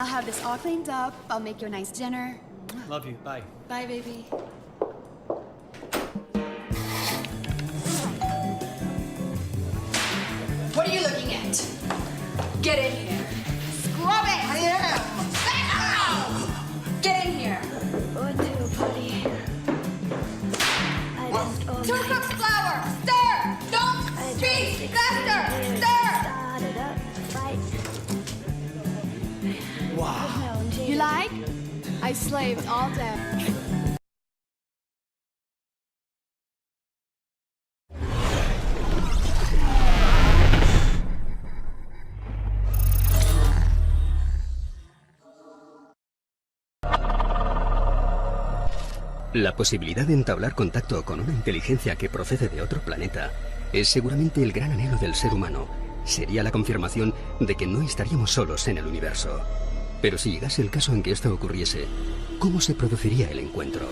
I'll have this all cleaned up. I'll make you a nice dinner. Love you. Bye. Bye, baby. What are you looking at? Get in here. Scrub it! I am! Get in here. What to, buddy? I don't own 2 cups flour. Stir! Don't speak! Faster! Stir! started up fight. Wow. You like? I slaved all day. La posibilidad de entablar contacto con una inteligencia que procede de otro planeta es seguramente el gran anhelo del ser humano. Sería la confirmación de que no estaríamos solos en el universo. Pero si llegase el caso en que esto ocurriese, ¿cómo se produciría el encuentro?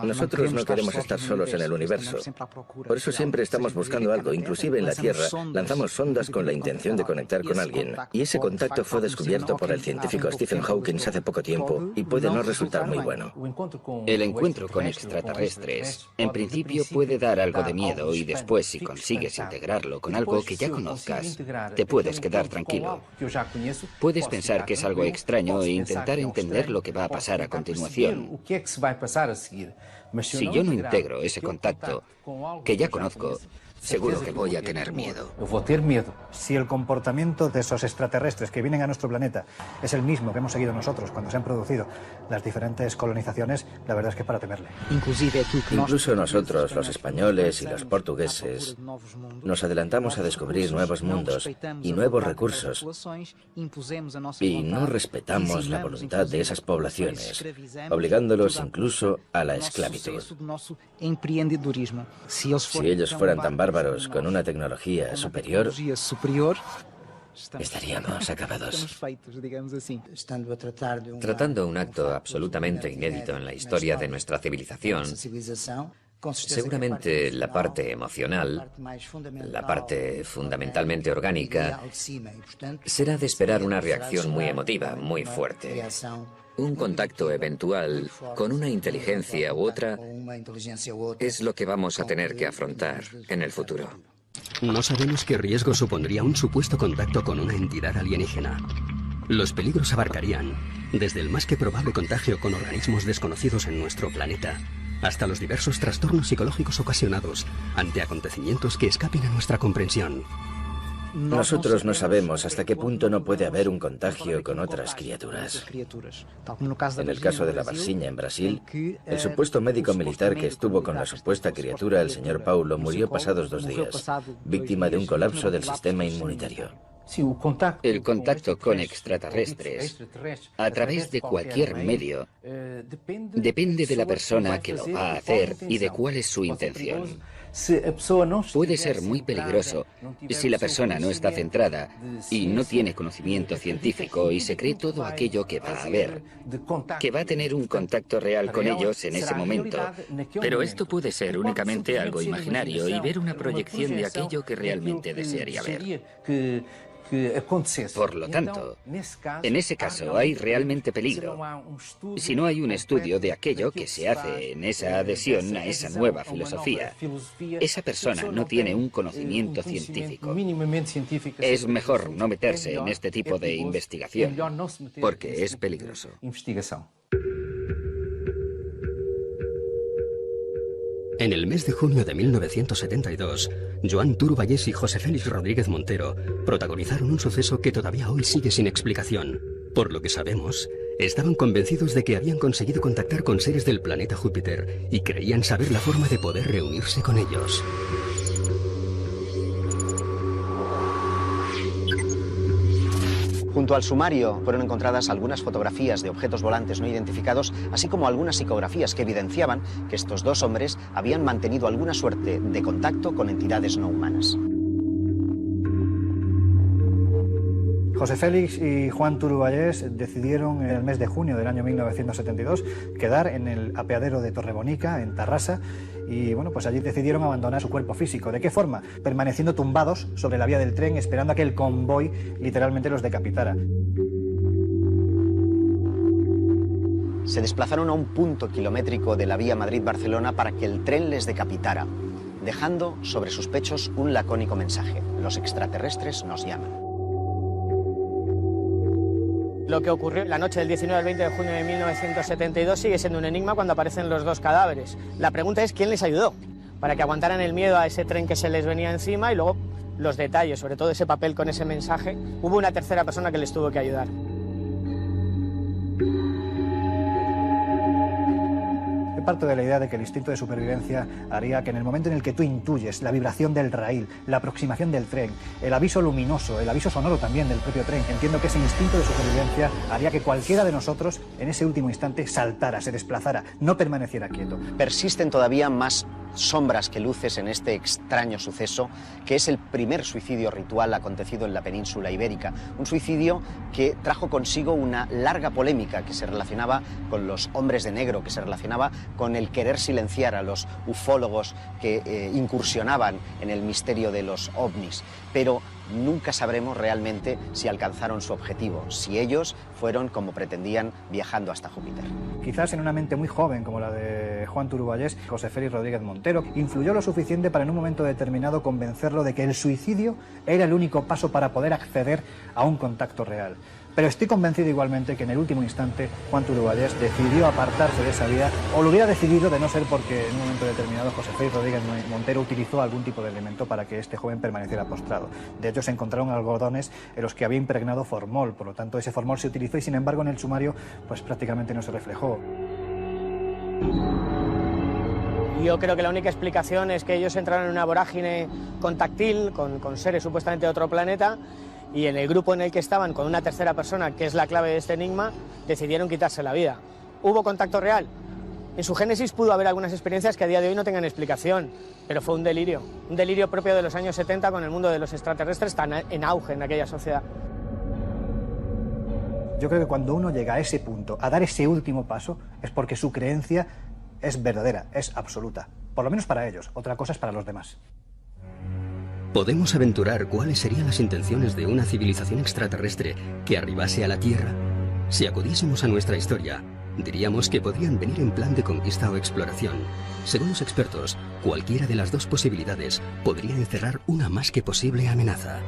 Nosotros no queremos estar solos en el universo. Por eso siempre estamos buscando algo. Inclusive en la Tierra lanzamos sondas con la intención de conectar con alguien. Y ese contacto fue descubierto por el científico Stephen Hawking hace poco tiempo y puede no resultar muy bueno. El encuentro con extraterrestres, en principio, puede dar algo de miedo y después, si consigues integrarlo con algo que ya conozcas, te puedes quedar tranquilo. Puedes pensar que es algo extraño e intentar entender lo que va a pasar a continuación. Si yo no integro ese contacto, que ya conozco, seguro que voy a tener miedo. Si el comportamiento de esos extraterrestres que vienen a nuestro planeta es el mismo que hemos seguido nosotros cuando se han producido las diferentes colonizaciones, la verdad es que para temerle. Incluso nosotros, los españoles y los portugueses, nos adelantamos a descubrir nuevos mundos y nuevos recursos y no respetamos la voluntad de esas poblaciones, obligándolos incluso a la esclavitud. Si ellos fueran tan bárbaros con una tecnología superior, estaríamos acabados. Tratando un acto absolutamente inédito en la historia de nuestra civilización, seguramente la parte emocional, la parte fundamentalmente orgánica, será de esperar una reacción muy emotiva, muy fuerte. Un contacto eventual con una inteligencia u otra es lo que vamos a tener que afrontar en el futuro. No sabemos qué riesgo supondría un supuesto contacto con una entidad alienígena. Los peligros abarcarían desde el más que probable contagio con organismos desconocidos en nuestro planeta, hasta los diversos trastornos psicológicos ocasionados ante acontecimientos que escapen a nuestra comprensión. Nosotros no sabemos hasta qué punto no puede haber un contagio con otras criaturas. En el caso de la Varginha en Brasil, el supuesto médico militar que estuvo con la supuesta criatura, el señor Paulo, murió pasados 2 días, víctima de un colapso del sistema inmunitario. El contacto con extraterrestres, a través de cualquier medio, depende de la persona que lo va a hacer y de cuál es su intención. Puede ser muy peligroso si la persona no está centrada y no tiene conocimiento científico y se cree todo aquello que va a ver, que va a tener un contacto real con ellos en ese momento. Pero esto puede ser únicamente algo imaginario y ver una proyección de aquello que realmente desearía ver. Por lo tanto, en ese caso hay realmente peligro. Si no hay un estudio de aquello que se hace en esa adhesión a esa nueva filosofía, esa persona no tiene un conocimiento científico. Es mejor no meterse en este tipo de investigación, porque es peligroso. En el mes de junio de 1972, Joan Turballés y José Félix Rodríguez Montero protagonizaron un suceso que todavía hoy sigue sin explicación. Por lo que sabemos, estaban convencidos de que habían conseguido contactar con seres del planeta Júpiter y creían saber la forma de poder reunirse con ellos. Junto al sumario fueron encontradas algunas fotografías de objetos volantes no identificados, así como algunas psicografías que evidenciaban que estos 2 hombres habían mantenido alguna suerte de contacto con entidades no humanas. José Félix y Juan Turuballés decidieron en el mes de junio del año 1972 quedar en el apeadero de Torrebonica, en Tarrasa, y bueno, pues allí decidieron abandonar su cuerpo físico. ¿De qué forma? Permaneciendo tumbados sobre la vía del tren, esperando a que el convoy literalmente los decapitara. Se desplazaron a un punto kilométrico de la vía Madrid-Barcelona para que el tren les decapitara, dejando sobre sus pechos un lacónico mensaje: los extraterrestres nos llaman. Lo que ocurrió la noche del 19 al 20 de junio de 1972 sigue siendo un enigma cuando aparecen los dos cadáveres. La pregunta es quién les ayudó para que aguantaran el miedo a ese tren que se les venía encima, y luego los detalles, sobre todo ese papel con ese mensaje. Hubo una tercera persona que les tuvo que ayudar. Parto de la idea de que el instinto de supervivencia haría que en el momento en el que tú intuyes la vibración del raíl, la aproximación del tren, el aviso luminoso, el aviso sonoro también del propio tren, entiendo que ese instinto de supervivencia haría que cualquiera de nosotros en ese último instante saltara, se desplazara, no permaneciera quieto. Persisten todavía más sombras que luces en este extraño suceso, que es el primer suicidio ritual acontecido en la península ibérica. Un suicidio que trajo consigo una larga polémica que se relacionaba con los hombres de negro, que se relacionaba con el querer silenciar a los ufólogos que incursionaban en el misterio de los ovnis. Pero nunca sabremos realmente si alcanzaron su objetivo, si ellos fueron, como pretendían, viajando hasta Júpiter. Quizás en una mente muy joven como la de Juan Turuballés, José Félix Rodríguez Montero, influyó lo suficiente para en un momento determinado convencerlo de que el suicidio era el único paso para poder acceder a un contacto real. Pero estoy convencido igualmente que en el último instante Juan Turuballés decidió apartarse de esa vía, o lo hubiera decidido de no ser porque en un momento determinado José Félix Rodríguez Montero utilizó algún tipo de elemento para que este joven permaneciera postrado. De hecho, se encontraron algodones en los que había impregnado formol, por lo tanto ese formol se utilizó y sin embargo en el sumario pues prácticamente no se reflejó. Yo creo que la única explicación es que ellos entraron en una vorágine contactil con seres supuestamente de otro planeta, y en el grupo en el que estaban, con una tercera persona, que es la clave de este enigma, decidieron quitarse la vida. ¿Hubo contacto real? En su génesis pudo haber algunas experiencias que a día de hoy no tengan explicación, pero fue un delirio propio de los años 70 con el mundo de los extraterrestres tan en auge en aquella sociedad. Yo creo que cuando uno llega a ese punto, a dar ese último paso, es porque su creencia es verdadera, es absoluta. Por lo menos para ellos, otra cosa es para los demás. ¿Podemos aventurar cuáles serían las intenciones de una civilización extraterrestre que arribase a la Tierra? Si acudiésemos a nuestra historia, diríamos que podrían venir en plan de conquista o exploración. Según los expertos, cualquiera de las dos posibilidades podría encerrar una más que posible amenaza.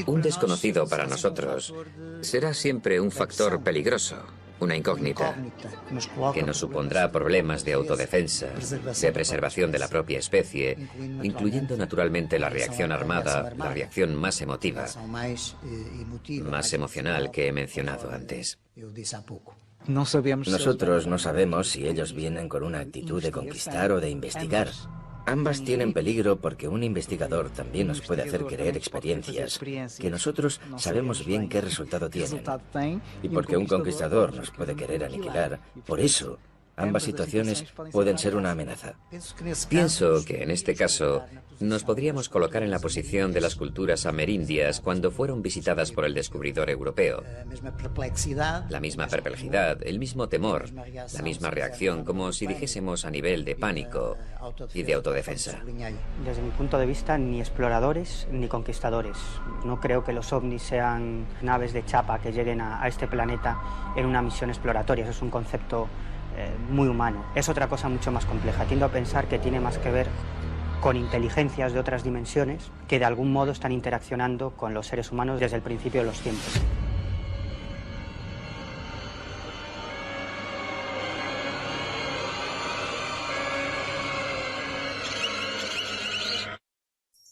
Un desconocido para nosotros será siempre un factor peligroso, una incógnita, que nos supondrá problemas de autodefensa, de preservación de la propia especie, incluyendo naturalmente la reacción armada, la reacción más emotiva, más emocional que he mencionado antes. Nosotros no sabemos si ellos vienen con una actitud de conquistar o de investigar. Ambas tienen peligro porque un investigador también nos puede hacer creer experiencias que nosotros sabemos bien qué resultado tienen. Y porque un conquistador nos puede querer aniquilar, por eso ambas situaciones pueden ser una amenaza. Pienso que en este caso nos podríamos colocar en la posición de las culturas amerindias cuando fueron visitadas por el descubridor europeo. La misma perplejidad, el mismo temor, la misma reacción, como si dijésemos a nivel de pánico y de autodefensa. Desde mi punto de vista, ni exploradores ni conquistadores. No creo que los ovnis sean naves de chapa que lleguen a este planeta en una misión exploratoria. Eso es un concepto muy humano. Es otra cosa mucho más compleja. Tiendo a pensar que tiene más que ver con inteligencias de otras dimensiones que de algún modo están interaccionando con los seres humanos desde el principio de los tiempos.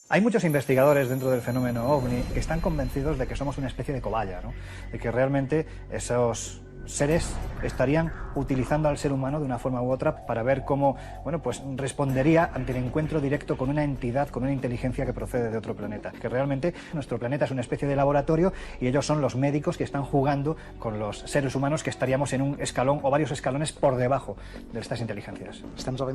Hay muchos investigadores dentro del fenómeno OVNI que están convencidos de que somos una especie de cobaya, ¿no? De que realmente esos seres estarían utilizando al ser humano de una forma u otra para ver cómo, bueno, pues respondería ante el encuentro directo con una entidad, con una inteligencia que procede de otro planeta. Que realmente nuestro planeta es una especie de laboratorio y ellos son los médicos que están jugando con los seres humanos, que estaríamos en un escalón o varios escalones por debajo de estas inteligencias.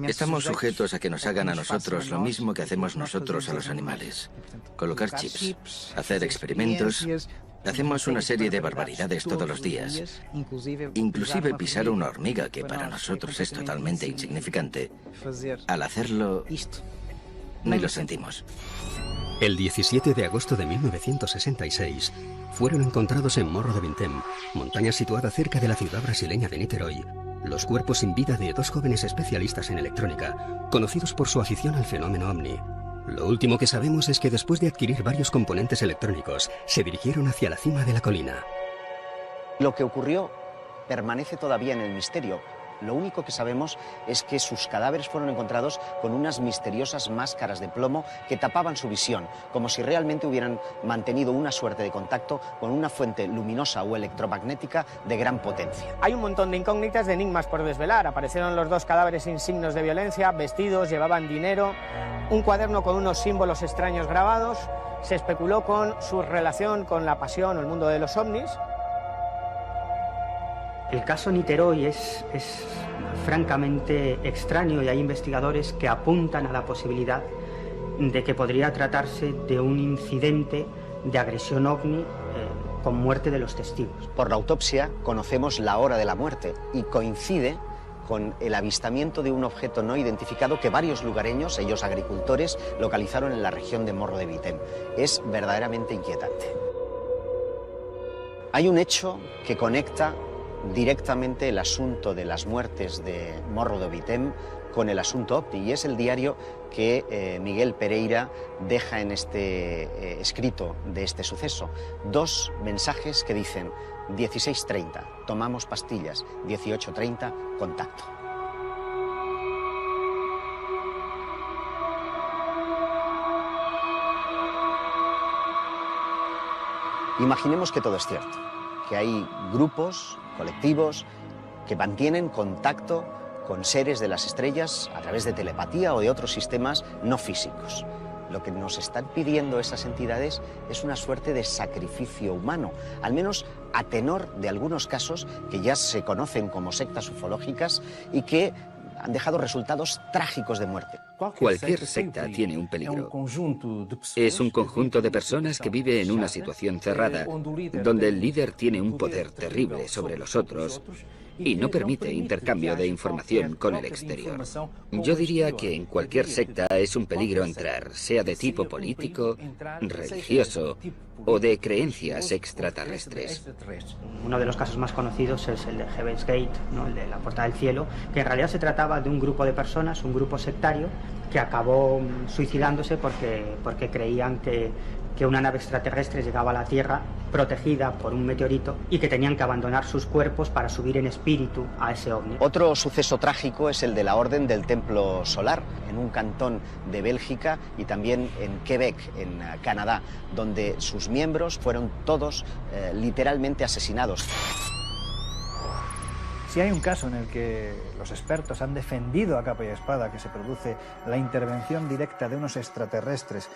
Estamos sujetos a que nos hagan a nosotros lo mismo que hacemos nosotros a los animales. Colocar chips, hacer experimentos. Hacemos una serie de barbaridades todos los días. Inclusive pisar una hormiga, que para nosotros es totalmente insignificante. Al hacerlo, ni lo sentimos. El 17 de agosto de 1966 fueron encontrados en Morro de Vintem, montaña situada cerca de la ciudad brasileña de Niterói, los cuerpos sin vida de dos jóvenes especialistas en electrónica, conocidos por su afición al fenómeno ovni. Lo último que sabemos es que después de adquirir varios componentes electrónicos, se dirigieron hacia la cima de la colina. Lo que ocurrió permanece todavía en el misterio. Lo único que sabemos es que sus cadáveres fueron encontrados con unas misteriosas máscaras de plomo que tapaban su visión, como si realmente hubieran mantenido una suerte de contacto con una fuente luminosa o electromagnética de gran potencia. Hay un montón de incógnitas, de enigmas por desvelar. Aparecieron los dos cadáveres sin signos de violencia, vestidos, llevaban dinero, un cuaderno con unos símbolos extraños grabados. Se especuló con su relación con la pasión o el mundo de los ovnis. El caso Niterói es francamente extraño y hay investigadores que apuntan a la posibilidad de que podría tratarse de un incidente de agresión ovni con muerte de los testigos. Por la autopsia conocemos la hora de la muerte y coincide con el avistamiento de un objeto no identificado que varios lugareños, ellos agricultores, localizaron en la región de Morro de Vitem. Es verdaderamente inquietante. Hay un hecho que conecta directamente el asunto de las muertes de Morro de Vitem con el asunto OVNI, y es el diario que Miguel Pereira deja en este escrito de este suceso. Dos mensajes que dicen: 16:30, tomamos pastillas; 18:30, contacto. Imaginemos que todo es cierto, que hay grupos, colectivos, que mantienen contacto con seres de las estrellas a través de telepatía o de otros sistemas no físicos. Lo que nos están pidiendo esas entidades es una suerte de sacrificio humano, al menos a tenor de algunos casos que ya se conocen como sectas ufológicas y que han dejado resultados trágicos de muerte. Cualquier secta tiene un peligro. Es un conjunto de personas que vive en una situación cerrada, donde el líder tiene un poder terrible sobre los otros y no permite intercambio de información con el exterior. Yo diría que en cualquier secta es un peligro entrar, sea de tipo político, religioso o de creencias extraterrestres. Uno de los casos más conocidos es el de Heaven's Gate, ¿no? El de la Puerta del Cielo, que en realidad se trataba de un grupo de personas, un grupo sectario, que acabó suicidándose porque creían que una nave extraterrestre llegaba a la Tierra protegida por un meteorito y que tenían que abandonar sus cuerpos para subir en espíritu a ese ovni. Otro suceso trágico es el de la Orden del Templo Solar, en un cantón de Bélgica y también en Quebec, en Canadá, donde sus miembros fueron todos literalmente asesinados. Si hay un caso en el que los expertos han defendido a capa y espada que se produce la intervención directa de unos extraterrestres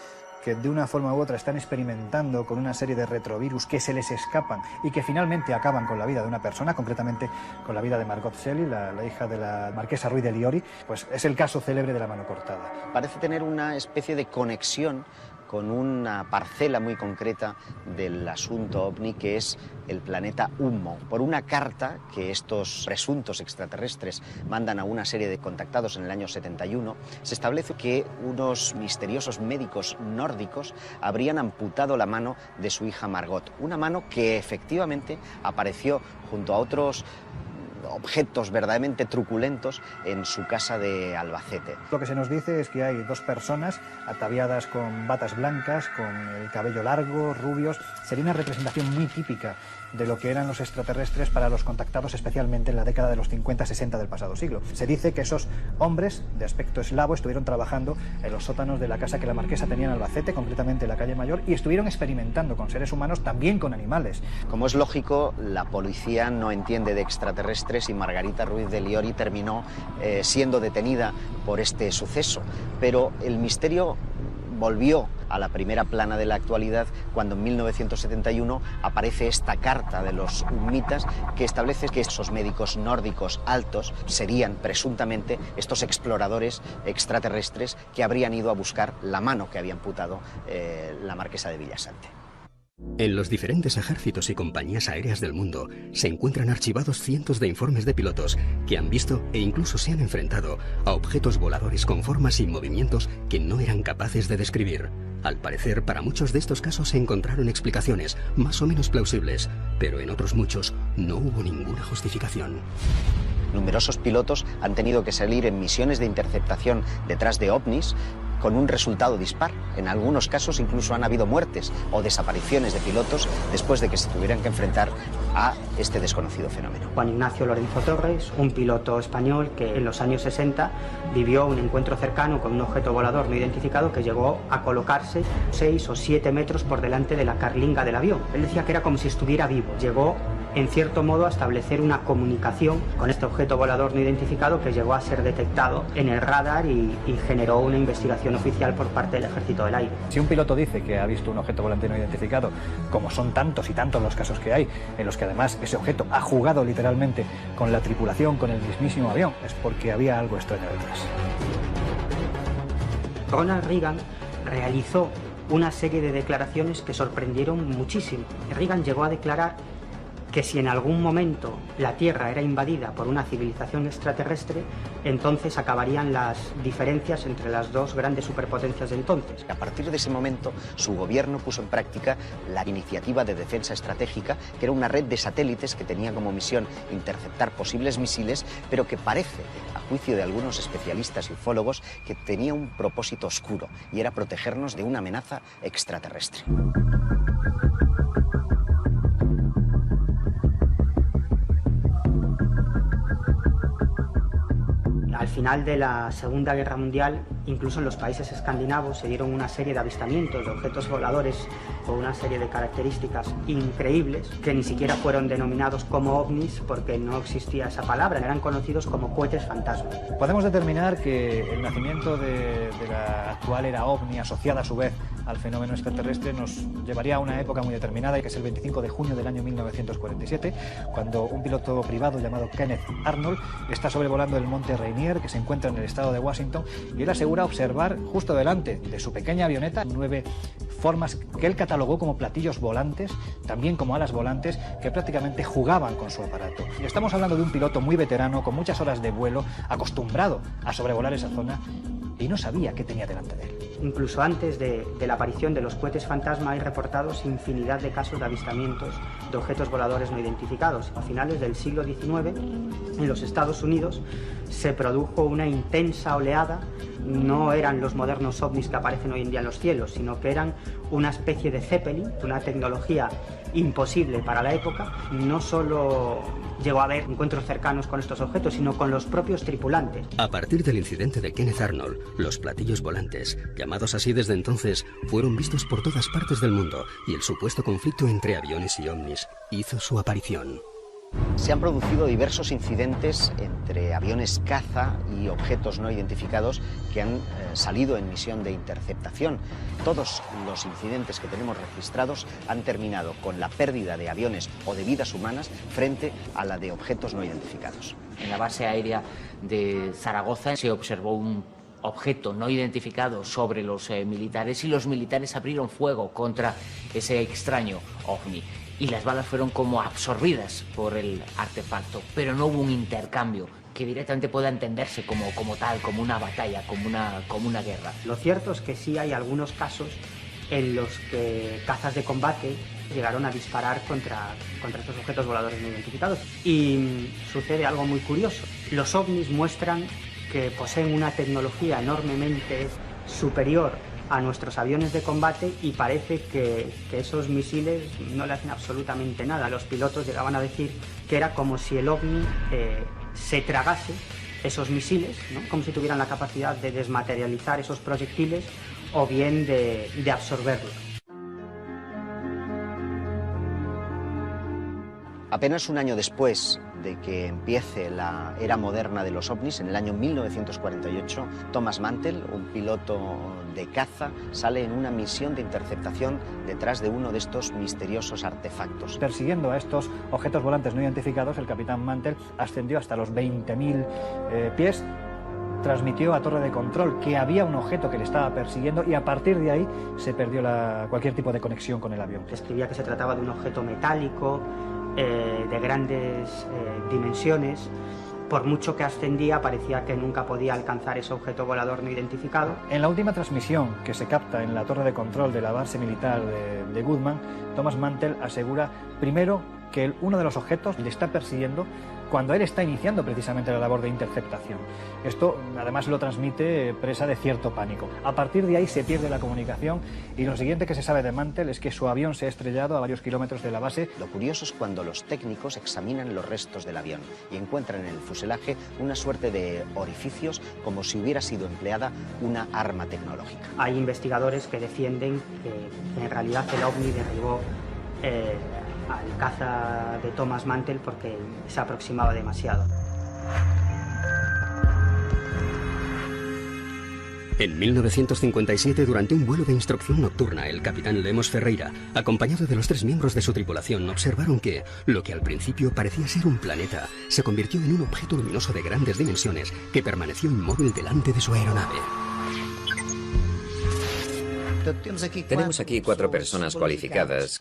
que de una forma u otra están experimentando con una serie de retrovirus que se les escapan y que finalmente acaban con la vida de una persona, concretamente con la vida de Margot Shelley, la hija de la marquesa Ruy de Liori, pues es el caso célebre de la mano cortada. Parece tener una especie de conexión con una parcela muy concreta del asunto OVNI, que es el planeta Humo. Por una carta que estos presuntos extraterrestres mandan a una serie de contactados en el año 71, se establece que unos misteriosos médicos nórdicos habrían amputado la mano de su hija Margot. Una mano que efectivamente apareció junto a otros objetos verdaderamente truculentos en su casa de Albacete. Lo que se nos dice es que hay dos personas ataviadas con batas blancas, con el cabello largo, rubios. Sería una representación muy típica de lo que eran los extraterrestres para los contactados, especialmente en la década de los 50-60 del pasado siglo. Se dice que esos hombres de aspecto eslavo estuvieron trabajando en los sótanos de la casa que la marquesa tenía en Albacete, concretamente en la calle Mayor, y estuvieron experimentando con seres humanos, también con animales. Como es lógico, la policía no entiende de extraterrestres y Margarita Ruiz de Liori terminó siendo detenida por este suceso. Pero el misterio volvió a la primera plana de la actualidad cuando en 1971 aparece esta carta de los humitas que establece que esos médicos nórdicos altos serían presuntamente estos exploradores extraterrestres que habrían ido a buscar la mano que había amputado la marquesa de Villasante. En los diferentes ejércitos y compañías aéreas del mundo se encuentran archivados cientos de informes de pilotos que han visto e incluso se han enfrentado a objetos voladores con formas y movimientos que no eran capaces de describir. Al parecer, para muchos de estos casos se encontraron explicaciones más o menos plausibles, pero en otros muchos no hubo ninguna justificación. Numerosos pilotos han tenido que salir en misiones de interceptación detrás de ovnis con un resultado dispar. En algunos casos incluso han habido muertes o desapariciones de pilotos después de que se tuvieran que enfrentar a este desconocido fenómeno. Juan Ignacio Lorenzo Torres, un piloto español que en los años 60 vivió un encuentro cercano con un objeto volador no identificado que llegó a colocarse 6 o 7 metros por delante de la carlinga del avión. Él decía que era como si estuviera vivo. Llegó en cierto modo a establecer una comunicación con este objeto volador no identificado que llegó a ser detectado en el radar y generó una investigación oficial por parte del Ejército del Aire. Si un piloto dice que ha visto un objeto volante no identificado, como son tantos y tantos los casos que hay, en los que además ese objeto ha jugado literalmente con la tripulación, con el mismísimo avión, es porque había algo extraño detrás. Ronald Reagan realizó una serie de declaraciones que sorprendieron muchísimo. Reagan llegó a declarar que si en algún momento la Tierra era invadida por una civilización extraterrestre, entonces acabarían las diferencias entre las dos grandes superpotencias de entonces. A partir de ese momento, su gobierno puso en práctica la Iniciativa de Defensa Estratégica, que era una red de satélites que tenía como misión interceptar posibles misiles, pero que parece, a juicio de algunos especialistas y ufólogos, que tenía un propósito oscuro, y era protegernos de una amenaza extraterrestre. Al final de la Segunda Guerra Mundial, incluso en los países escandinavos se dieron una serie de avistamientos de objetos voladores con una serie de características increíbles que ni siquiera fueron denominados como ovnis porque no existía esa palabra, eran conocidos como cohetes fantasma. Podemos determinar que el nacimiento de la actual era ovni, asociada a su vez al fenómeno extraterrestre, nos llevaría a una época muy determinada, que es el 25 de junio del año 1947, cuando un piloto privado llamado Kenneth Arnold está sobrevolando el monte Rainier, que se encuentra en el estado de Washington, y él asegura observar justo delante de su pequeña avioneta 9 formas que él catalogó como platillos volantes, también como alas volantes, que prácticamente jugaban con su aparato. Y estamos hablando de un piloto muy veterano, con muchas horas de vuelo, acostumbrado a sobrevolar esa zona, y no sabía qué tenía delante de él. Incluso antes de la aparición de los cohetes fantasma hay reportados infinidad de casos de avistamientos de objetos voladores no identificados. A finales del siglo XIX, en los Estados Unidos, se produjo una intensa oleada. No eran los modernos ovnis que aparecen hoy en día en los cielos, sino que eran una especie de Zeppelin, una tecnología imposible para la época. No solo llegó a haber encuentros cercanos con estos objetos, sino con los propios tripulantes. A partir del incidente de Kenneth Arnold, los platillos volantes, llamados así desde entonces, fueron vistos por todas partes del mundo y el supuesto conflicto entre aviones y ovnis hizo su aparición. Se han producido diversos incidentes entre aviones caza y objetos no identificados que han salido en misión de interceptación. Todos los incidentes que tenemos registrados han terminado con la pérdida de aviones o de vidas humanas frente a la de objetos no identificados. En la base aérea de Zaragoza se observó un objeto no identificado sobre los militares y los militares abrieron fuego contra ese extraño ovni. Y las balas fueron como absorbidas por el artefacto, pero no hubo un intercambio que directamente pueda entenderse como tal, como una batalla, como una guerra. Lo cierto es que sí hay algunos casos en los que cazas de combate llegaron a disparar contra estos objetos voladores no identificados. Y sucede algo muy curioso. Los ovnis muestran que poseen una tecnología enormemente superior a nuestros aviones de combate y parece que esos misiles no le hacen absolutamente nada. Los pilotos llegaban a decir que era como si el ovni se tragase esos misiles, ¿no? Como si tuvieran la capacidad de desmaterializar esos proyectiles o bien de absorberlos. Apenas un año después de que empiece la era moderna de los ovnis, en el año 1948, Thomas Mantell, un piloto de caza, sale en una misión de interceptación detrás de uno de estos misteriosos artefactos. Persiguiendo a estos objetos volantes no identificados, el capitán Mantell ascendió hasta los 20.000 pies, transmitió a torre de control que había un objeto que le estaba persiguiendo y a partir de ahí se perdió cualquier tipo de conexión con el avión. Describía que se trataba de un objeto metálico, de grandes dimensiones. Por mucho que ascendía, parecía que nunca podía alcanzar ese objeto volador no identificado. En la última transmisión que se capta en la torre de control de la base militar de Goodman, Thomas Mantell asegura primero que uno de los objetos le está persiguiendo cuando él está iniciando precisamente la labor de interceptación. Esto además lo transmite presa de cierto pánico. A partir de ahí se pierde la comunicación y lo siguiente que se sabe de Mantell es que su avión se ha estrellado a varios kilómetros de la base. Lo curioso es cuando los técnicos examinan los restos del avión y encuentran en el fuselaje una suerte de orificios como si hubiera sido empleada una arma tecnológica. Hay investigadores que defienden que en realidad el ovni derribó al caza de Thomas Mantell porque se aproximaba demasiado. En 1957, durante un vuelo de instrucción nocturna, el capitán Lemos Ferreira, acompañado de los 3 miembros de su tripulación, observaron que lo que al principio parecía ser un planeta se convirtió en un objeto luminoso de grandes dimensiones que permaneció inmóvil delante de su aeronave. Tenemos aquí 4 personas cualificadas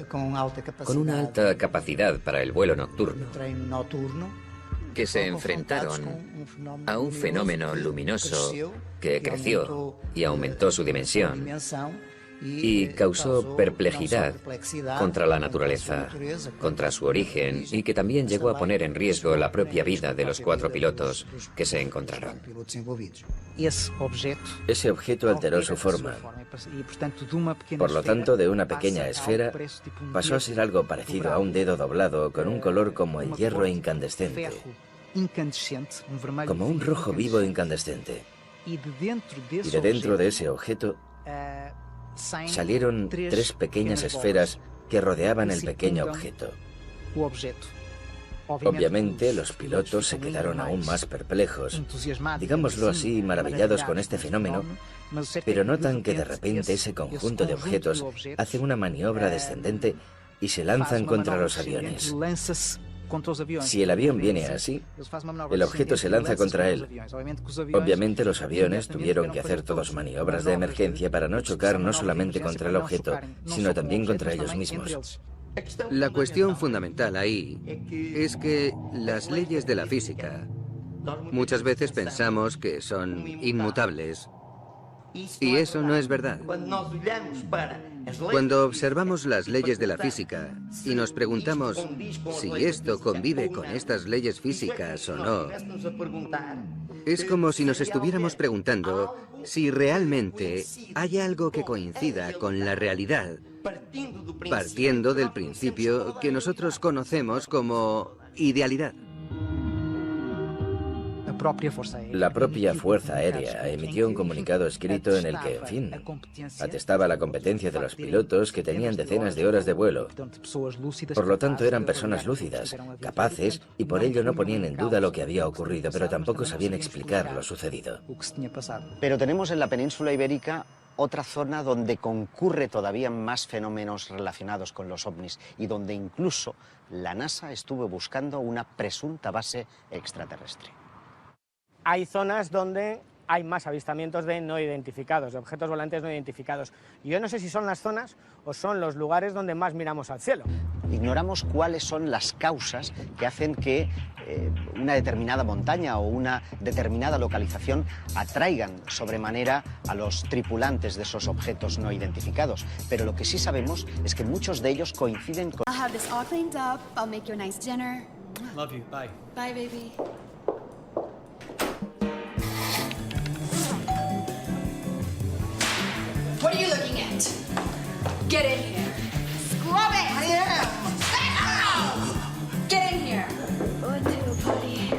con una alta capacidad para el vuelo nocturno, que se enfrentaron a un fenómeno luminoso que creció y aumentó su dimensión y causó perplejidad contra la naturaleza, contra su origen, y que también llegó a poner en riesgo la propia vida de los 4 pilotos que se encontraron. Ese objeto alteró su forma. Por lo tanto, de una pequeña esfera pasó a ser algo parecido a un dedo doblado con un color como el hierro incandescente, como un rojo vivo incandescente. Y de dentro de ese objeto salieron 3 pequeñas esferas que rodeaban el pequeño objeto. Obviamente, los pilotos se quedaron aún más perplejos, digámoslo así, maravillados con este fenómeno, pero notan que de repente ese conjunto de objetos hace una maniobra descendente y se lanzan contra los aviones. Si el avión viene así, el objeto se lanza contra él. Obviamente los aviones tuvieron que hacer todas maniobras de emergencia para no chocar no solamente contra el objeto, sino también contra ellos mismos. La cuestión fundamental ahí es que las leyes de la física muchas veces pensamos que son inmutables y eso no es verdad. Cuando observamos las leyes de la física y nos preguntamos si esto convive con estas leyes físicas o no, es como si nos estuviéramos preguntando si realmente hay algo que coincida con la realidad, partiendo del principio que nosotros conocemos como idealidad. La propia Fuerza Aérea emitió un comunicado escrito en el que, en fin, atestaba la competencia de los pilotos que tenían decenas de horas de vuelo. Por lo tanto, eran personas lúcidas, capaces, y por ello no ponían en duda lo que había ocurrido, pero tampoco sabían explicar lo sucedido. Pero tenemos en la península ibérica otra zona donde concurre todavía más fenómenos relacionados con los ovnis y donde incluso la NASA estuvo buscando una presunta base extraterrestre. Hay zonas donde hay más avistamientos de no identificados, de objetos volantes no identificados. Y yo no sé si son las zonas o son los lugares donde más miramos al cielo. Ignoramos cuáles son las causas que hacen que una determinada montaña o una determinada localización atraigan sobremanera a los tripulantes de esos objetos no identificados. Pero lo que sí sabemos es que muchos de ellos coinciden con... I'll have this all cleaned up. I'll make you a nice dinner. Love you. Bye. Bye, baby. What are you looking at? Get in here. Scrub it! I am! Get in here. Going to a party.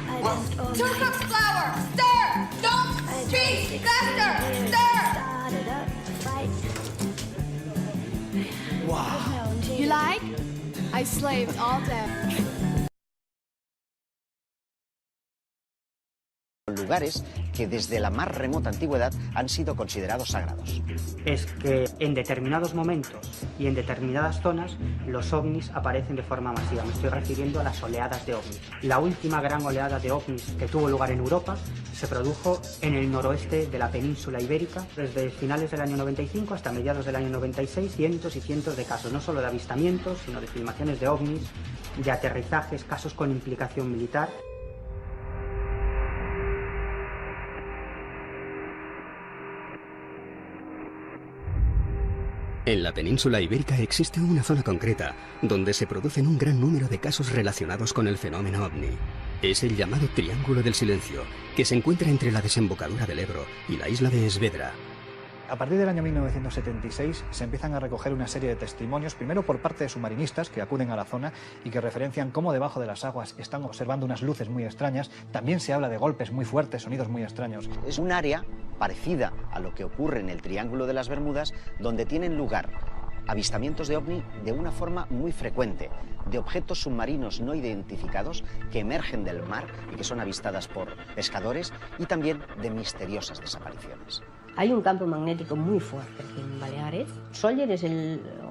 I don't always 2 cups flour. Stir! Don't speak! Faster! Stir! started a fight. Wow. You like? I slaved all day. lugares que desde la más remota antigüedad han sido considerados sagrados. Es que en determinados momentos y en determinadas zonas los ovnis aparecen de forma masiva. Me estoy refiriendo a las oleadas de ovnis. La última gran oleada de ovnis que tuvo lugar en Europa se produjo en el noroeste de la península ibérica. Desde finales del año 95 hasta mediados del año 96, cientos y cientos de casos, no solo de avistamientos, sino de filmaciones de ovnis, de aterrizajes, casos con implicación militar. En la península ibérica existe una zona concreta donde se producen un gran número de casos relacionados con el fenómeno ovni. Es el llamado Triángulo del Silencio, que se encuentra entre la desembocadura del Ebro y la isla de Esvedra. A partir del año 1976 se empiezan a recoger una serie de testimonios, primero por parte de submarinistas que acuden a la zona y que referencian cómo debajo de las aguas están observando unas luces muy extrañas. También se habla de golpes muy fuertes, sonidos muy extraños. Es un área parecida a lo que ocurre en el Triángulo de las Bermudas, donde tienen lugar avistamientos de ovni de una forma muy frecuente, de objetos submarinos no identificados que emergen del mar y que son avistadas por pescadores, y también de misteriosas desapariciones. Hay un campo magnético muy fuerte aquí en Baleares. Sóller es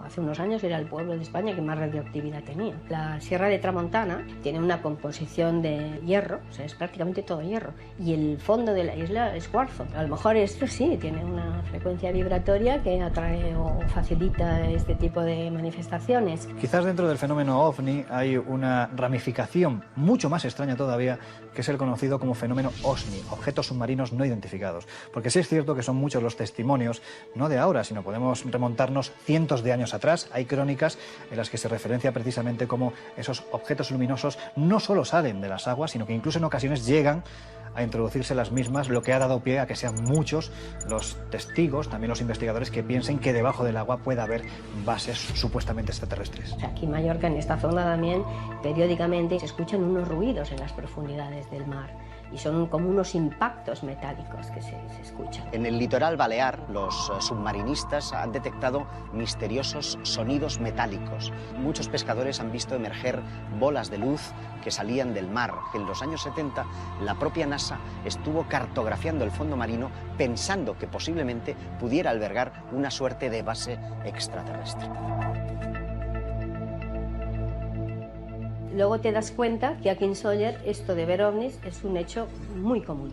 hace unos años era el pueblo de España que más radioactividad tenía. La Sierra de Tramontana tiene una composición de hierro, o sea, es prácticamente todo hierro. Y el fondo de la isla es cuarzo. A lo mejor esto sí tiene una frecuencia vibratoria que atrae o facilita este tipo de manifestaciones. Quizás dentro del fenómeno ovni hay una ramificación mucho más extraña todavía, que es el conocido como fenómeno OSNI, objetos submarinos no identificados. Porque sí es cierto que son muchos los testimonios, no de ahora, sino podemos remontarnos cientos de años atrás. Hay crónicas en las que se referencia precisamente cómo esos objetos luminosos no solo salen de las aguas, sino que incluso en ocasiones llegan a introducirse las mismas, lo que ha dado pie a que sean muchos los testigos, también los investigadores, que piensen que debajo del agua puede haber bases supuestamente extraterrestres. Aquí en Mallorca, en esta zona también, periódicamente se escuchan unos ruidos en las profundidades del mar. Y son como unos impactos metálicos que se escuchan. En el litoral balear, los submarinistas han detectado misteriosos sonidos metálicos. Muchos pescadores han visto emerger bolas de luz que salían del mar. En los años 70, la propia NASA estuvo cartografiando el fondo marino pensando que posiblemente pudiera albergar una suerte de base extraterrestre. Luego te das cuenta que aquí en Sóller esto de ver ovnis es un hecho muy común.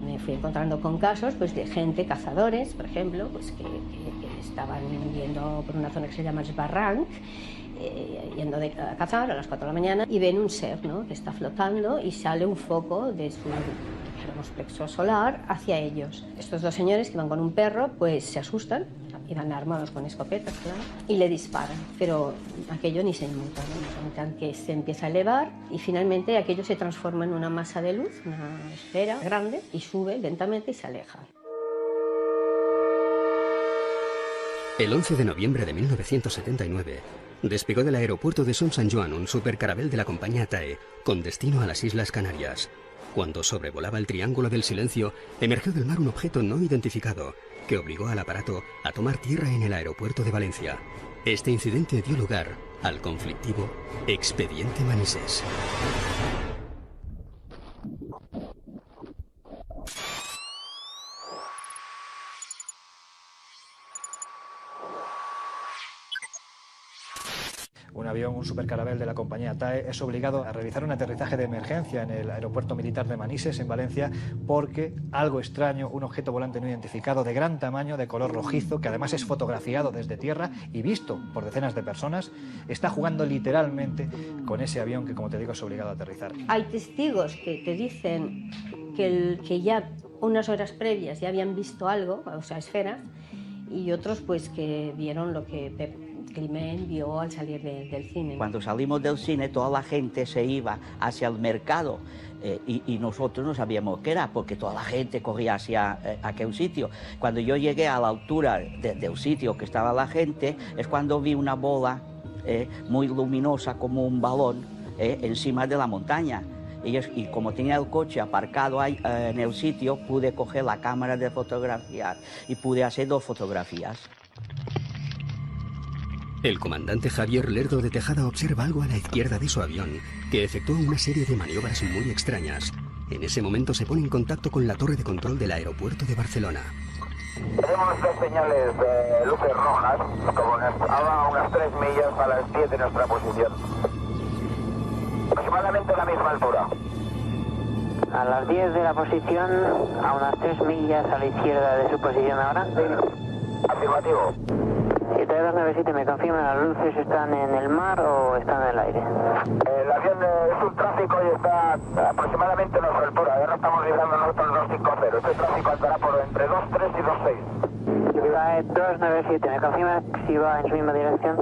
Me fui encontrando con casos pues, de gente, cazadores, por ejemplo, pues, que estaban yendo por una zona que se llama Esbarranc, yendo a cazar a las 4 de la mañana y ven un ser, ¿no?, que está flotando y sale un foco de su plexo solar hacia ellos. Estos dos señores que van con un perro pues se asustan, iban armados con escopetas, claro, y le disparan, pero aquello ni se inmuta, ¿no? Notan que se empieza a elevar y finalmente aquello se transforma en una masa de luz, una esfera grande, y sube lentamente y se aleja. El 11 de noviembre de 1979 despegó del aeropuerto de Son Sant Joan un supercarabel de la compañía TAE con destino a las Islas Canarias. Cuando sobrevolaba el Triángulo del Silencio, emergió del mar un objeto no identificado que obligó al aparato a tomar tierra en el aeropuerto de Valencia. Este incidente dio lugar al conflictivo Expediente Manises. un avión, un Supercaravelle de la compañía TAE, es obligado a realizar un aterrizaje de emergencia en el aeropuerto militar de Manises, en Valencia, porque algo extraño, un objeto volante no identificado de gran tamaño, de color rojizo, que además es fotografiado desde tierra y visto por decenas de personas, está jugando literalmente con ese avión que, como te digo, es obligado a aterrizar. Hay testigos que te dicen que ya unas horas previas ya habían visto algo, o sea, esferas, y otros pues que vieron lo que Climent vio al salir del cine. Cuando salimos del cine toda la gente se iba hacia el mercado y nosotros no sabíamos qué era porque toda la gente corría hacia aquel sitio. Cuando yo llegué a la altura del sitio que estaba la gente es cuando vi una bola muy luminosa como un balón encima de la montaña. Y como tenía el coche aparcado ahí, en el sitio, pude coger la cámara de fotografiar y pude hacer 2 fotografías. El comandante Javier Lerdo de Tejada observa algo a la izquierda de su avión, que efectúa una serie de maniobras muy extrañas. En ese momento se pone en contacto con la torre de control del aeropuerto de Barcelona. Tenemos 2 señales de luces rojas, como a unas 3 millas a las 10 de nuestra posición. Aproximadamente a la misma altura. A las 10 de la posición, a unas 3 millas a la izquierda de su posición ahora. Afirmativo. 7297, ¿me confirman las luces están en el mar o están en el aire? El avión es un tráfico y está aproximadamente a nuestra altura. Ahora estamos librando nosotros 250. Este tráfico andará por entre 23 y 26. Vivae 297, ¿me confirma si va en su misma dirección?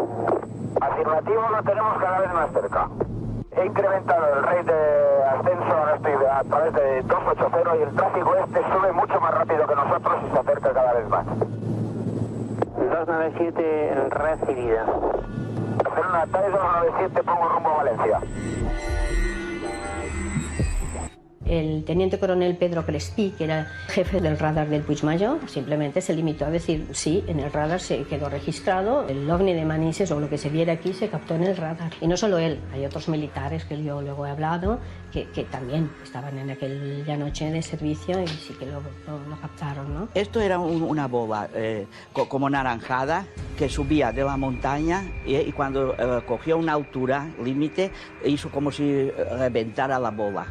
Afirmativo, lo tenemos cada vez más cerca. He incrementado el rate de ascenso, ahora estoy a través de 280 y el tráfico este sube mucho más rápido que nosotros y se acerca cada vez más. 297 recibida. Barcelona, TAE 297, pongo rumbo a Valencia. El teniente coronel Pedro Crespí, que era jefe del radar del Puigmayor, simplemente se limitó a decir sí, en el radar se quedó registrado, el ovni de Manises o lo que se viera aquí se captó en el radar. Y no solo él, hay otros militares que yo luego he hablado que también estaban en aquella noche de servicio y sí que lo captaron, ¿no? Esto era una bola como naranjada que subía de la montaña y cuando cogió una altura límite hizo como si reventara la bola.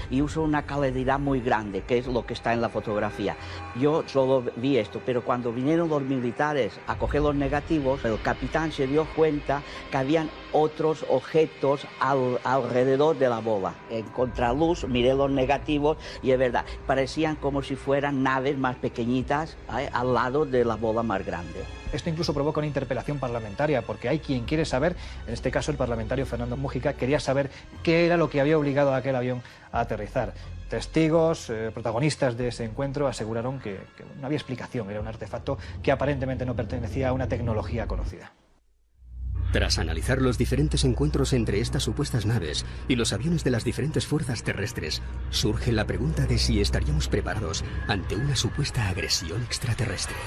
Y usó una claridad muy grande, que es lo que está en la fotografía. Yo solo vi esto, pero cuando vinieron los militares a coger los negativos, el capitán se dio cuenta que habían otros objetos alrededor de la bola. En contraluz miré los negativos y es verdad, parecían como si fueran naves más pequeñitas al lado de la bola más grande. Esto incluso provoca una interpelación parlamentaria, porque hay quien quiere saber, en este caso el parlamentario Fernando Mújica, quería saber qué era lo que había obligado a aquel avión a aterrizar. Testigos, protagonistas de ese encuentro aseguraron que no había explicación, era un artefacto que aparentemente no pertenecía a una tecnología conocida. Tras analizar los diferentes encuentros entre estas supuestas naves y los aviones de las diferentes fuerzas terrestres, surge la pregunta de si estaríamos preparados ante una supuesta agresión extraterrestre.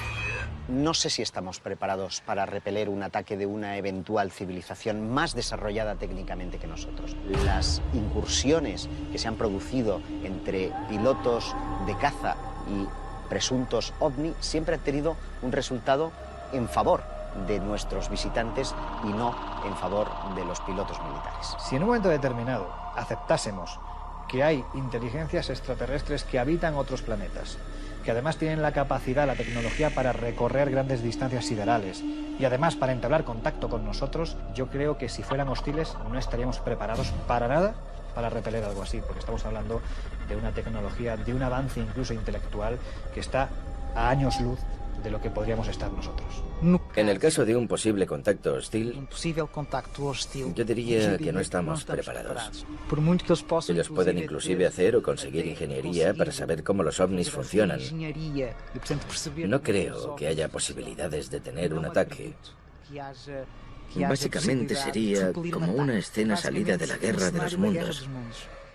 No sé si estamos preparados para repeler un ataque de una eventual civilización más desarrollada técnicamente que nosotros. Las incursiones que se han producido entre pilotos de caza y presuntos ovni siempre han tenido un resultado en favor de nuestros visitantes y no en favor de los pilotos militares. Si en un momento determinado aceptásemos que hay inteligencias extraterrestres que habitan otros planetas, que además tienen la capacidad, la tecnología para recorrer grandes distancias siderales y además para entablar contacto con nosotros, yo creo que si fueran hostiles no estaríamos preparados para nada para repeler algo así, porque estamos hablando de una tecnología, de un avance incluso intelectual que está a años luz de lo que podríamos estar nosotros. En el caso de un posible contacto hostil, yo diría que no estamos preparados. Ellos pueden inclusive hacer o conseguir ingeniería para saber cómo los ovnis funcionan. No creo que haya posibilidades de tener un ataque. Básicamente sería como una escena salida de la Guerra de los Mundos.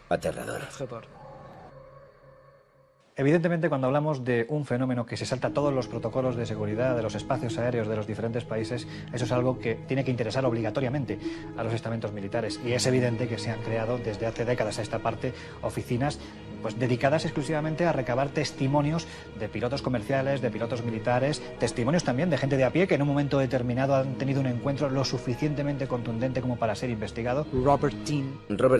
Aterrador. Evidentemente, cuando hablamos de un fenómeno que se salta todos los protocolos de seguridad de los espacios aéreos de los diferentes países, eso es algo que tiene que interesar obligatoriamente a los estamentos militares. Y es evidente que se han creado desde hace décadas a esta parte oficinas pues dedicadas exclusivamente a recabar testimonios de pilotos comerciales, de pilotos militares, testimonios también de gente de a pie que en un momento determinado han tenido un encuentro lo suficientemente contundente como para ser investigado. Robert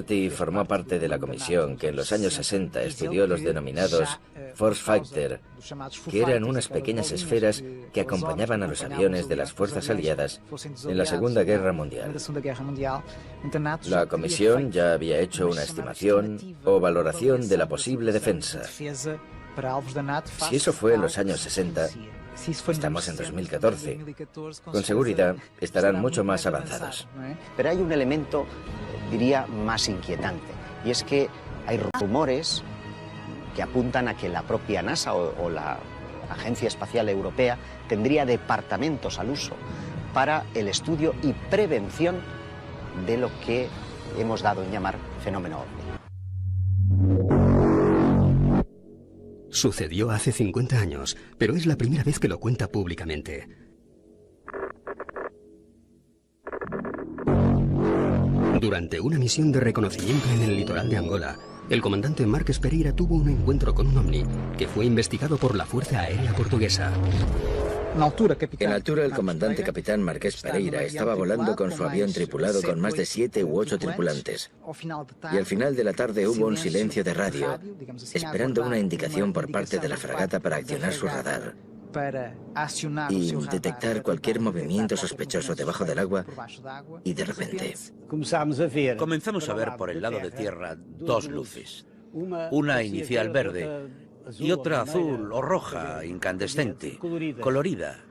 T. formó parte de la comisión que en los años 60 estudió los denominados Force Fighter, que eran unas pequeñas esferas que acompañaban a los aviones de las fuerzas aliadas en la Segunda Guerra Mundial. La comisión ya había hecho una estimación o valoración de la posible defensa. Si eso fue en los años 60, estamos en 2014. Con seguridad estarán mucho más avanzados. Pero hay un elemento, diría, más inquietante, y es que hay rumores que apuntan a que la propia NASA o la Agencia Espacial Europea tendría departamentos al uso para el estudio y prevención de lo que hemos dado en llamar fenómeno OVNI. Sucedió hace 50 años, pero es la primera vez que lo cuenta públicamente. Durante una misión de reconocimiento en el litoral de Angola, el comandante Marques Pereira tuvo un encuentro con un ovni que fue investigado por la Fuerza Aérea Portuguesa. En altura, el comandante capitán Marques Pereira estaba volando con su avión tripulado con más de 7 u 8 tripulantes. Y al final de la tarde hubo un silencio de radio, esperando una indicación por parte de la fragata para accionar su radar y detectar cualquier movimiento sospechoso debajo del agua, y de repente comenzamos a ver por el lado de tierra dos luces. Una inicial verde y otra azul o roja, incandescente, colorida,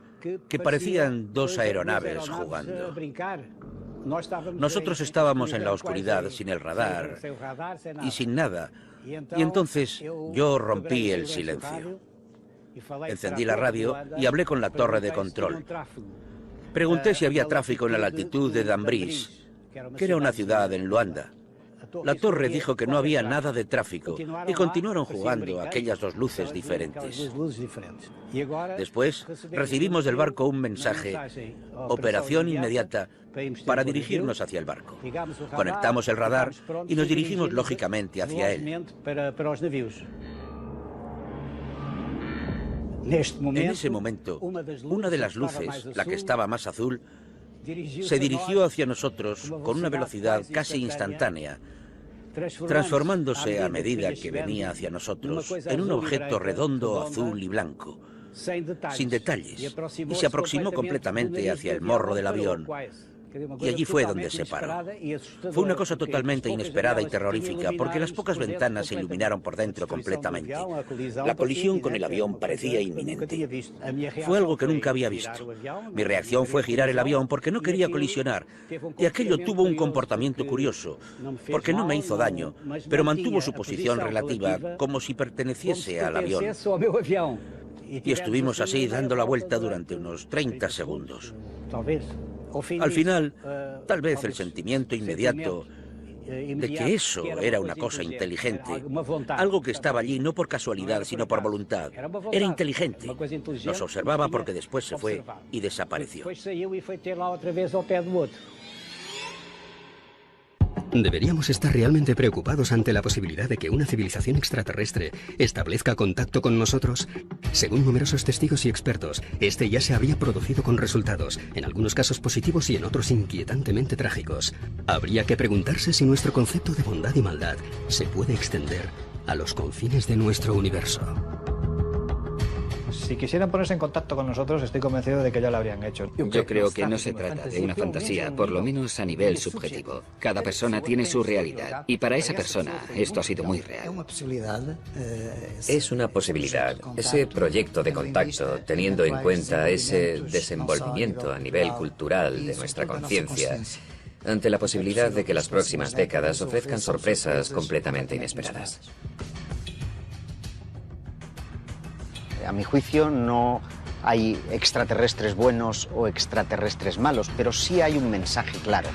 que parecían dos aeronaves jugando. Nosotros estábamos en la oscuridad, sin el radar y sin nada, y entonces yo rompí el silencio. Encendí la radio y hablé con la torre de control. Pregunté si había tráfico en la latitud de Dambrís, que era una ciudad en Luanda. La torre dijo que no había nada de tráfico y continuaron jugando aquellas dos luces diferentes. Después recibimos del barco un mensaje: operación inmediata, para dirigirnos hacia el barco. Conectamos el radar y nos dirigimos lógicamente hacia él. En ese momento, una de las luces, la que estaba más azul, se dirigió hacia nosotros con una velocidad casi instantánea, transformándose a medida que venía hacia nosotros en un objeto redondo, azul y blanco, sin detalles, y se aproximó completamente hacia el morro del avión. Y allí fue donde se paró. Fue una cosa totalmente inesperada y terrorífica, porque las pocas ventanas se iluminaron por dentro completamente. La colisión con el avión parecía inminente. Fue algo que nunca había visto. Mi reacción fue girar el avión porque no quería colisionar, y aquello tuvo un comportamiento curioso, porque no me hizo daño, pero mantuvo su posición relativa, como si perteneciese al avión. Y estuvimos así dando la vuelta durante unos 30 segundos. Al final, tal vez el sentimiento inmediato de que eso era una cosa inteligente, algo que estaba allí no por casualidad, sino por voluntad, era inteligente. Nos observaba porque después se fue y desapareció. Deberíamos estar realmente preocupados ante la posibilidad de que una civilización extraterrestre establezca contacto con nosotros. Según numerosos testigos y expertos, este ya se habría producido con resultados, en algunos casos positivos y en otros inquietantemente trágicos. Habría que preguntarse si nuestro concepto de bondad y maldad se puede extender a los confines de nuestro universo. Si quisieran ponerse en contacto con nosotros, estoy convencido de que ya lo habrían hecho. Yo creo que no se trata de una fantasía, por lo menos a nivel subjetivo. Cada persona tiene su realidad, y para esa persona esto ha sido muy real. Es una posibilidad. Ese proyecto de contacto, teniendo en cuenta ese desenvolvimiento a nivel cultural de nuestra conciencia, ante la posibilidad de que las próximas décadas ofrezcan sorpresas completamente inesperadas. A mi juicio no hay extraterrestres buenos o extraterrestres malos, pero sí hay un mensaje claro.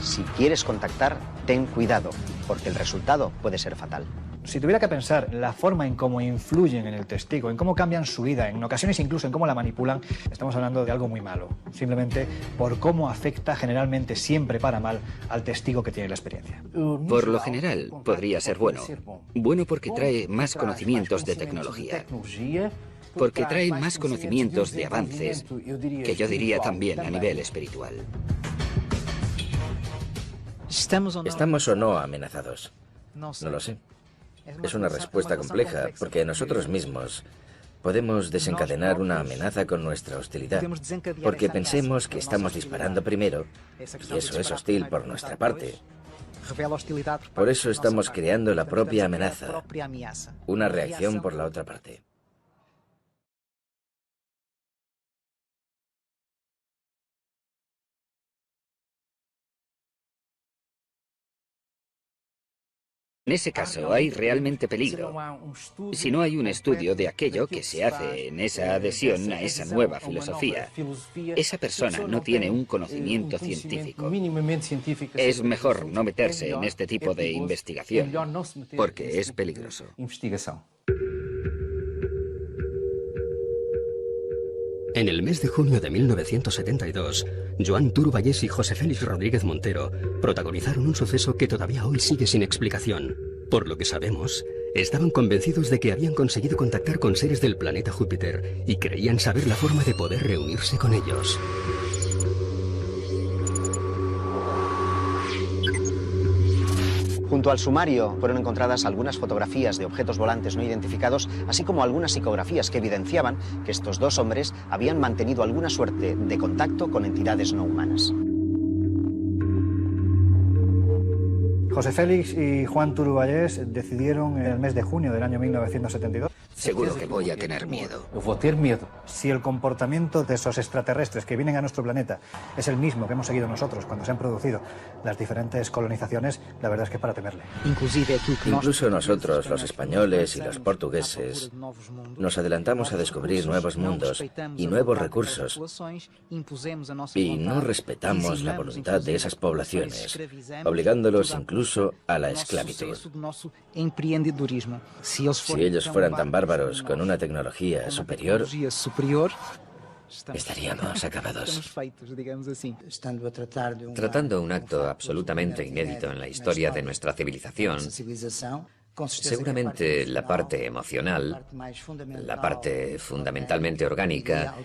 Si quieres contactar, ten cuidado, porque el resultado puede ser fatal. Si tuviera que pensar en la forma en cómo influyen en el testigo, en cómo cambian su vida, en ocasiones incluso en cómo la manipulan, estamos hablando de algo muy malo, simplemente por cómo afecta generalmente siempre para mal al testigo que tiene la experiencia. Por lo general, podría ser bueno. Bueno porque trae más conocimientos de tecnología. Porque trae más conocimientos de avances, que yo diría también a nivel espiritual. ¿Estamos o no amenazados? No lo sé. Es una respuesta compleja, porque nosotros mismos podemos desencadenar una amenaza con nuestra hostilidad, porque pensemos que estamos disparando primero, y eso es hostil por nuestra parte. Por eso estamos creando la propia amenaza, una reacción por la otra parte. En ese caso hay realmente peligro. Si no hay un estudio de aquello que se hace en esa adhesión a esa nueva filosofía, esa persona no tiene un conocimiento científico. Es mejor no meterse en este tipo de investigación, porque es peligroso. En el mes de junio de 1972, Joan Turo Vallès y José Félix Rodríguez Montero protagonizaron un suceso que todavía hoy sigue sin explicación. Por lo que sabemos, estaban convencidos de que habían conseguido contactar con seres del planeta Júpiter y creían saber la forma de poder reunirse con ellos. Junto al sumario fueron encontradas algunas fotografías de objetos volantes no identificados, así como algunas psicografías que evidenciaban que estos dos hombres habían mantenido alguna suerte de contacto con entidades no humanas. José Félix y Joan Turo Vallès decidieron en el mes de junio del año 1972. Seguro que voy a tener miedo. Si el comportamiento de esos extraterrestres que vienen a nuestro planeta es el mismo que hemos seguido nosotros cuando se han producido las diferentes colonizaciones, la verdad es que es para temerle. Incluso nosotros, los españoles y los portugueses, nos adelantamos a descubrir nuevos mundos y nuevos recursos y no respetamos la voluntad de esas poblaciones, obligándolos incluso a la esclavitud. Si ellos fueran tan bárbaros con una tecnología superior, estaríamos acabados. Tratando un acto absolutamente inédito en la historia de nuestra civilización, seguramente la parte emocional, la parte fundamentalmente orgánica,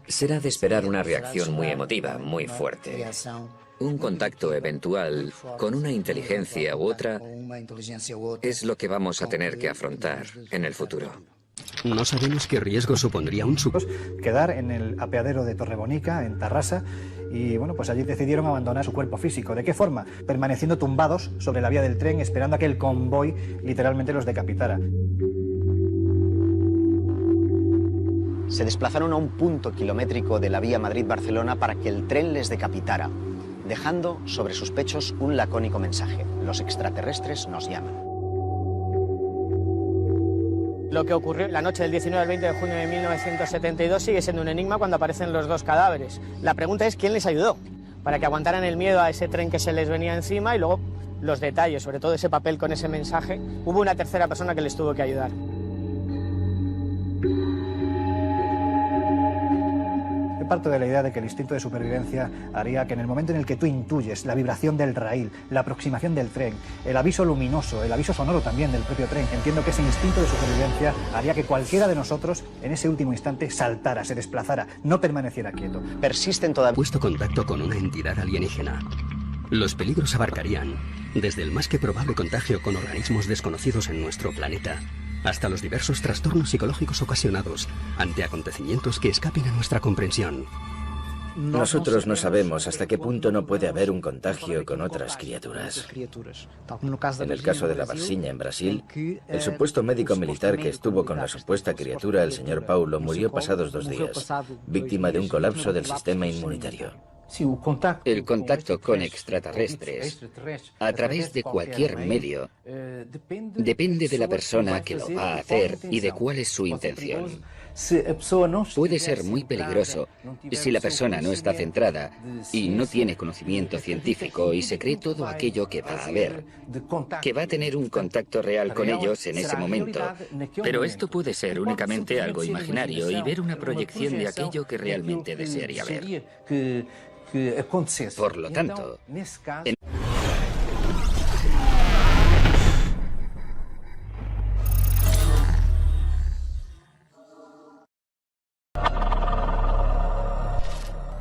será de esperar una reacción muy emotiva, muy fuerte. Un contacto eventual con una inteligencia u otra es lo que vamos a tener que afrontar en el futuro. No sabemos qué riesgo supondría un quedar en el apeadero de Torrebonica, en Tarrasa, y bueno, pues allí decidieron abandonar su cuerpo físico. ¿De qué forma? Permaneciendo tumbados sobre la vía del tren, esperando a que el convoy literalmente los decapitara. Se desplazaron a un punto kilométrico de la vía Madrid-Barcelona para que el tren les decapitara, dejando sobre sus pechos un lacónico mensaje: los extraterrestres nos llaman. Lo que ocurrió la noche del 19 al 20 de junio de 1972 sigue siendo un enigma cuando aparecen los dos cadáveres. La pregunta es quién les ayudó para que aguantaran el miedo a ese tren que se les venía encima, y luego los detalles, sobre todo ese papel con ese mensaje. Hubo una tercera persona que les tuvo que ayudar. Parto de la idea de que el instinto de supervivencia haría que en el momento en el que tú intuyes la vibración del raíl, la aproximación del tren, el aviso luminoso, el aviso sonoro también del propio tren, entiendo que ese instinto de supervivencia haría que cualquiera de nosotros en ese último instante saltara, se desplazara, no permaneciera quieto. Persisten todavía. Puesto contacto con una entidad alienígena. Los peligros abarcarían desde el más que probable contagio con organismos desconocidos en nuestro planeta, hasta los diversos trastornos psicológicos ocasionados ante acontecimientos que escapen a nuestra comprensión. Nosotros no sabemos hasta qué punto no puede haber un contagio con otras criaturas. En el caso de la Varginha en Brasil, el supuesto médico militar que estuvo con la supuesta criatura, el señor Paulo, murió pasados 2 días, víctima de un colapso del sistema inmunitario. El contacto con extraterrestres, a través de cualquier medio, depende de la persona que lo va a hacer y de cuál es su intención. Puede ser muy peligroso si la persona no está centrada y no tiene conocimiento científico y se cree todo aquello que va a ver, que va a tener un contacto real con ellos en ese momento. Pero esto puede ser únicamente algo imaginario y ver una proyección de aquello que realmente desearía ver. Por lo tanto,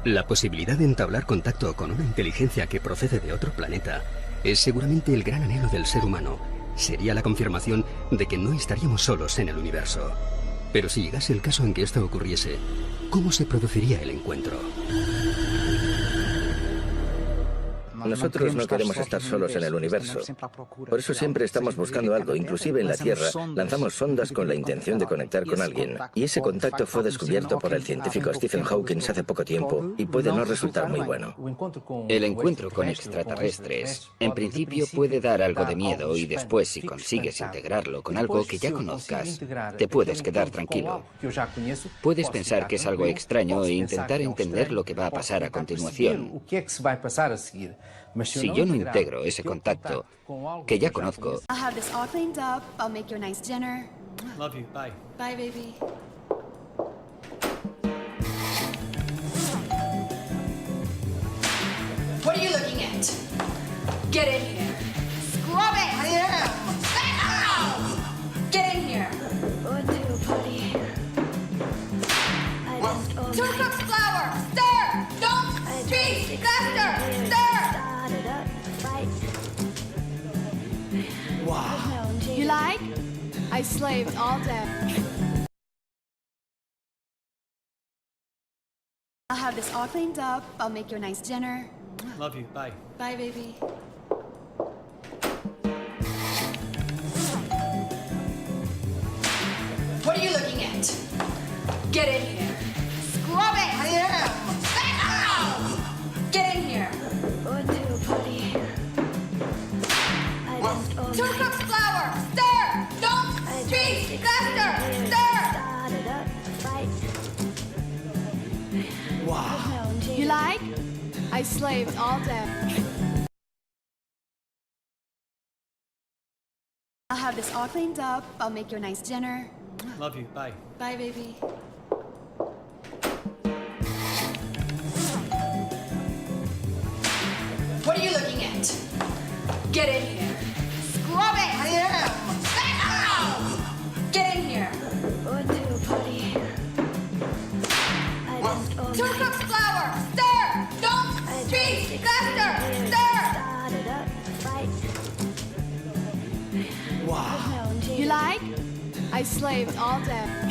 la posibilidad de entablar contacto con una inteligencia que procede de otro planeta es seguramente el gran anhelo del ser humano. Sería la confirmación de que no estaríamos solos en el universo. Pero si llegase el caso en que esto ocurriese, ¿cómo se produciría el encuentro? Nosotros no queremos estar solos en el universo. Por eso siempre estamos buscando algo. Inclusive en la Tierra lanzamos sondas con la intención de conectar con alguien. Y ese contacto fue descubierto por el científico Stephen Hawking hace poco tiempo y puede no resultar muy bueno. El encuentro con extraterrestres, en principio, puede dar algo de miedo y después, si consigues integrarlo con algo que ya conozcas, te puedes quedar tranquilo. Puedes pensar que es algo extraño e intentar entender lo que va a pasar a continuación. Si yo no integro ese contacto que ya conozco, I'll have this all cleaned up. I'll make you a nice dinner. Love you. Bye. Bye, baby. What are you looking at? Get in here. Scrub it! Get in here. Going to a party. I just 2 cups flour. Stir. Don't speak. Faster. Stir. started up a fight. Wow. You like? I slaved all day. I'll have this all cleaned up. I'll make you a nice dinner. Love you. Bye. Bye, baby. What are you looking at? Get in here. Scrub it! Get in here. Going to a party. I just 2 cups flour. Stir. Don't speak. Faster. Stir. started up a fight. Wow. You like? I slaved all day. I'll have this all cleaned up. I'll make you a nice dinner. Love you. Bye. Bye, baby. What are you looking at? Get in here. Scrub it! Get in here. Going to a party. I just 2 cups flour. Stir. Don't speak. Faster. Stir. started up a fight. Wow. You like? I slaved all day.